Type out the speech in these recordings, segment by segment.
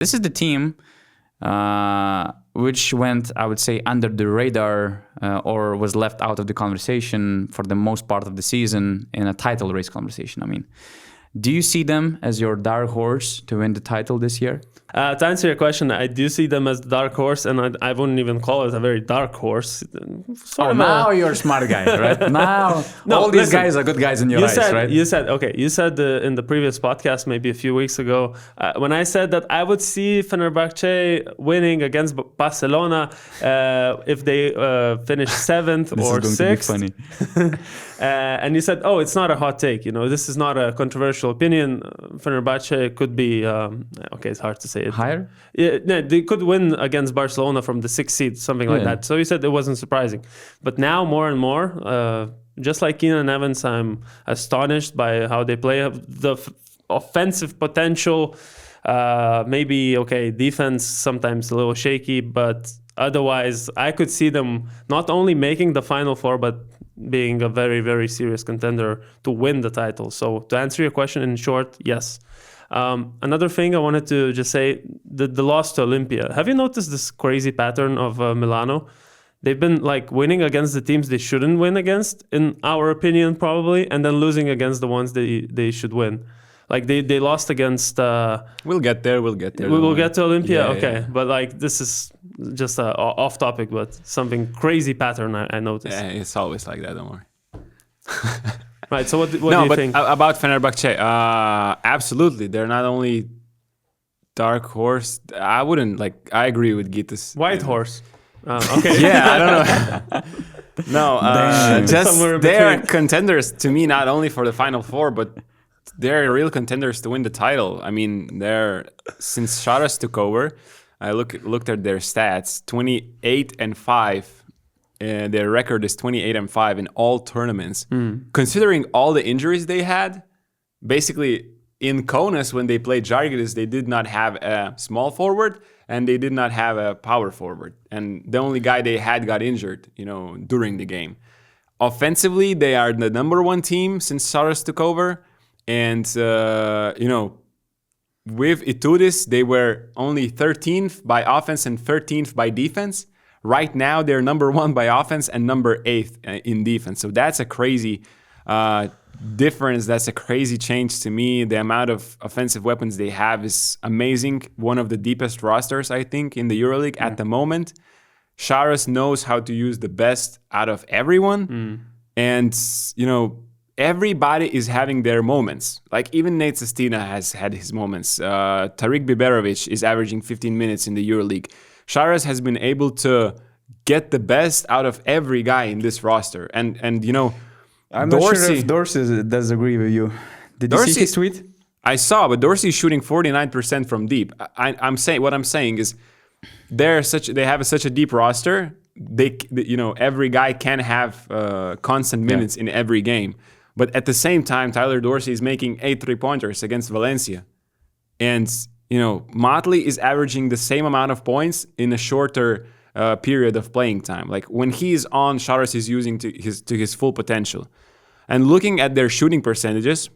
This is the team which went, I would say, under the radar or was left out of the conversation for the most part of the season in a title race conversation. I mean, do you see them as your dark horse to win the title this year? To answer your question, I do see them as the dark horse, and I wouldn't even call it a very dark horse. Now you're a smart guy, right? Now all these guys are good guys in your eyes, right? You said in the previous podcast, maybe a few weeks ago, when I said that I would see Fenerbahce winning against Barcelona if they finish 7th or 6th. This is going to be funny. And you said, it's not a hot take. This is not a controversial opinion. Fenerbahce could be, it's hard to say it. Higher? Yeah, no, they could win against Barcelona from the 6th seed, something like that. So you said it wasn't surprising. But now more and more, just like Keenan Evans, I'm astonished by how they play. The offensive potential, defense sometimes a little shaky, but otherwise I could see them not only making the Final Four, but being a very, very serious contender to win the title. So to answer your question in short, yes. Another thing I wanted to just say, the loss to Olympia. Have you noticed this crazy pattern of Milano? They've been winning against the teams they shouldn't win against, in our opinion, probably, and then losing against the ones they should win. They lost against... We'll get there. We'll get to Olympia? Yeah, okay. Yeah. But this is just off topic, but something crazy pattern I noticed. Yeah, it's always like that, don't worry. Right, so what do you think? About Fenerbahce, absolutely. They're not only dark horse. I wouldn't, I agree with Gitas. White horse. Okay. Yeah, I don't know. No, just they're contenders to me, not only for the Final Four, but they're real contenders to win the title. I mean, since Sarunas took over, I looked at their stats, 28-5. Their record is 28-5 in all tournaments. Considering all the injuries they had, basically in Kaunas when they played Žalgiris, they did not have a small forward and they did not have a power forward. And the only guy they had got injured, during the game. Offensively, they are the number one team since Sarunas took over. And, with Itoudis, they were only 13th by offense and 13th by defense. Right now, they're number one by offense and number 8th in defense. So that's a crazy difference. That's a crazy change to me. The amount of offensive weapons they have is amazing. One of the deepest rosters, I think, in the EuroLeague at the moment. Sarunas knows how to use the best out of everyone. And, everybody is having their moments. Even Nate Sestina has had his moments. Tarik Biberovic is averaging 15 minutes in the EuroLeague. Sarunas has been able to get the best out of every guy in this roster. And I'm not sure if Dorsey does agree with you. Did you see his tweet? I saw, but Dorsey is shooting 49% from deep. I'm saying what I'm saying is they have such a deep roster. Every guy can have constant minutes in every game. But at the same time, Tyler Dorsey is making 8 3-pointers against Valencia. And, Motley is averaging the same amount of points in a shorter period of playing time. When he's on, Sarunas is using to his full potential. And looking at their shooting percentages,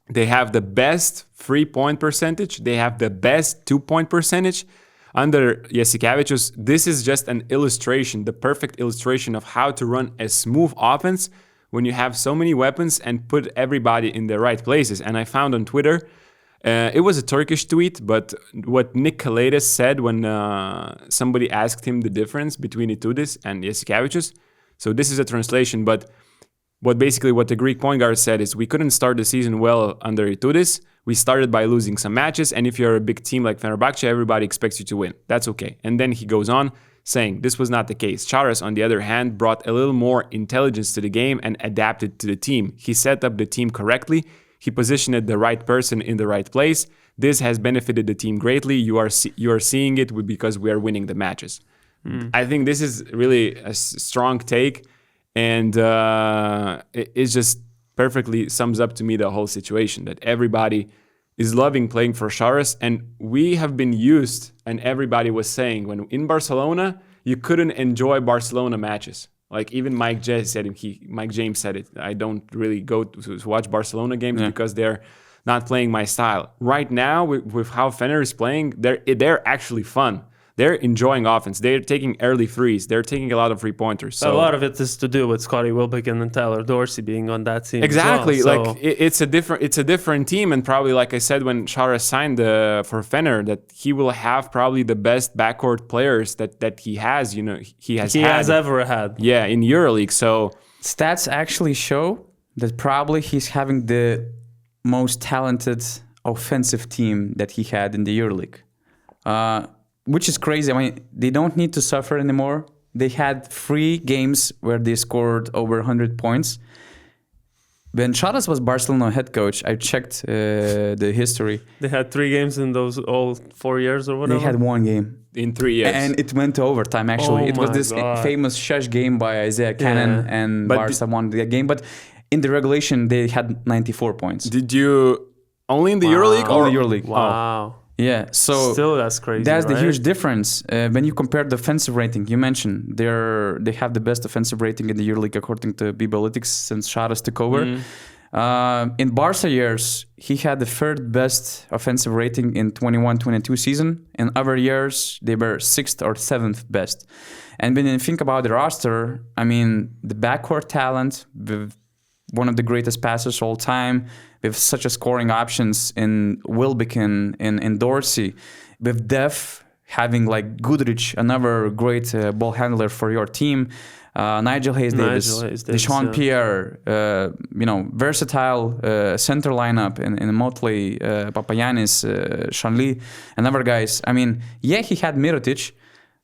they have the best 3-point percentage. They have the best 2-point percentage. Under Jasikevicius, this is just an illustration, the perfect illustration of how to run a smooth offense when you have so many weapons and put everybody in the right places. And I found on Twitter, it was a Turkish tweet, but what Nick Kalidas said when somebody asked him the difference between Itoudis and Jasikevicius. So this is a translation, but what the Greek point guard said is, we couldn't start the season well under Itoudis. We started by losing some matches, and if you're a big team like Fenerbahce, everybody expects you to win. That's okay. And then he goes on saying this was not the case. Sarunas, on the other hand, brought a little more intelligence to the game and adapted to the team. He set up the team correctly. He positioned the right person in the right place. This has benefited the team greatly. You are seeing it because we are winning the matches. I think this is really a strong take, and it just perfectly sums up to me the whole situation, that everybody is loving playing for Sarunas, and we have been used, and everybody was saying, when in Barcelona, you couldn't enjoy Barcelona matches. Even Mike James said it. I don't really go to watch Barcelona games because they're not playing my style. Right now, with how Fener is playing, they're actually fun. They're enjoying offense. They're taking early threes. They're taking a lot of 3-pointers. So a lot of it is to do with Scottie Wilbekin and Tyler Dorsey being on that team. exactly. As well. Like it's a different team, and probably like I said when Shara signed for Fener, that he will have probably the best backcourt players that he has. He has ever had. Yeah, in EuroLeague. So Stats actually show that probably he's having the most talented offensive team that he had in the EuroLeague. Which is crazy. I mean, they don't need to suffer anymore. They had 3 games where they scored over 100 points. When Šaras was Barcelona head coach, I checked the history. They had 3 games in those all 4 years or whatever? They had 1 game. in 3 years. And it went to overtime, actually. Oh it was my this God. famous shush game by Isaiah Cannon, and But Barca won the game. But in the regulation, they had 94 points. Did you only in the Wow. EuroLeague or Only EuroLeague. Wow. Yeah, so Still, that's crazy. that's the right? huge difference. When you compare the offensive rating, you mentioned they have the best offensive rating in the EuroLeague according to Analytics since Šaras took over. In Barca years, he had the third best offensive rating in 21-22 season. In other years, they were 6th or 7th best. And when you think about the roster, I mean, the backcourt talent with one of the greatest passers all time, with such a scoring options in Wilbekin, in Dorsey, with depth, having like Goodrich, another great ball handler for your team, Nigel Hayes-Davis, Deshaun Pierre, versatile center lineup in Motley, Papagiannis, Shanli, and other guys. I mean, yeah, he had Mirotic,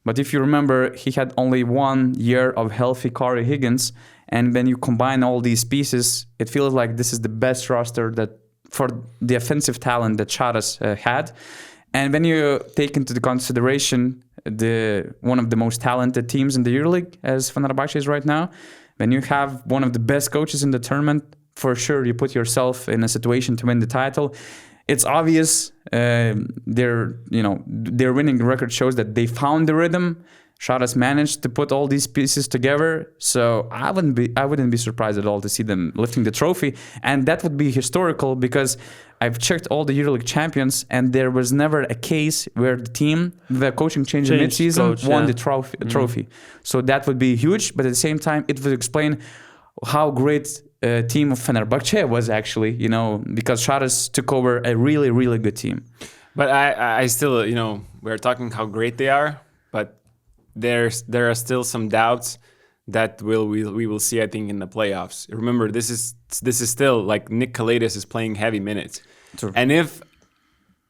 but if you remember, he had only 1 year of healthy Corey Higgins. And when you combine all these pieces, it feels like this is the best roster that for the offensive talent that Šaras had. And when you take into the consideration one of the most talented teams in the EuroLeague, as Fenerbahce is right now, when you have one of the best coaches in the tournament, for sure you put yourself in a situation to win the title. It's obvious their winning record shows that they found the rhythm. Šaras managed to put all these pieces together, so I wouldn't be surprised at all to see them lifting the trophy, and that would be historical because I've checked all the EuroLeague champions, and there was never a case where the team, the coaching change in mid-season, won the trophy. So that would be huge, but at the same time, it would explain how great a team of Fenerbahce was actually, because Šaras took over a really, really good team. But I still, we're talking how great they are, but there are still some doubts that we will see, I think, in the playoffs. Remember, this is still like Nick Kalaitis is playing heavy minutes. True. And if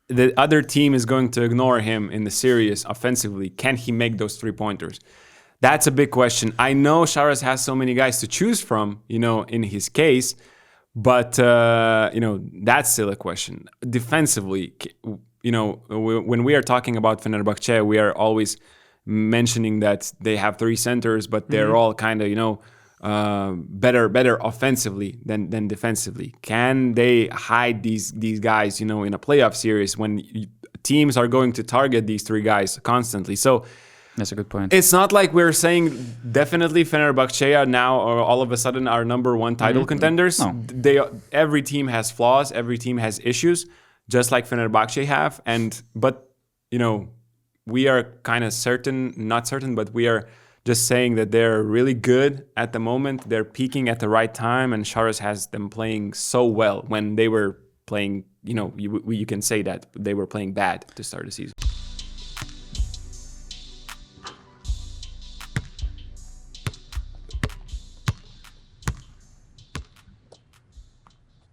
the other team is going to ignore him in the series offensively, can he make those 3-pointers? That's a big question. I know Šaras has so many guys to choose from, in his case, but that's still a question. Defensively, when we are talking about Fenerbahce, we are always mentioning that they have 3 centers, but they're all kind of, better offensively than defensively. Can they hide these guys, in a playoff series when teams are going to target these 3 guys constantly? So that's a good point. It's not like we're saying definitely Fenerbahce are now or all of a sudden are number 1 title contenders. No. Every team has flaws, every team has issues, just like Fenerbahce have. But we are kind of not certain, but we are just saying that they're really good at the moment. They're peaking at the right time, and Šaras has them playing so well when they were playing, you can say that they were playing bad to start the season.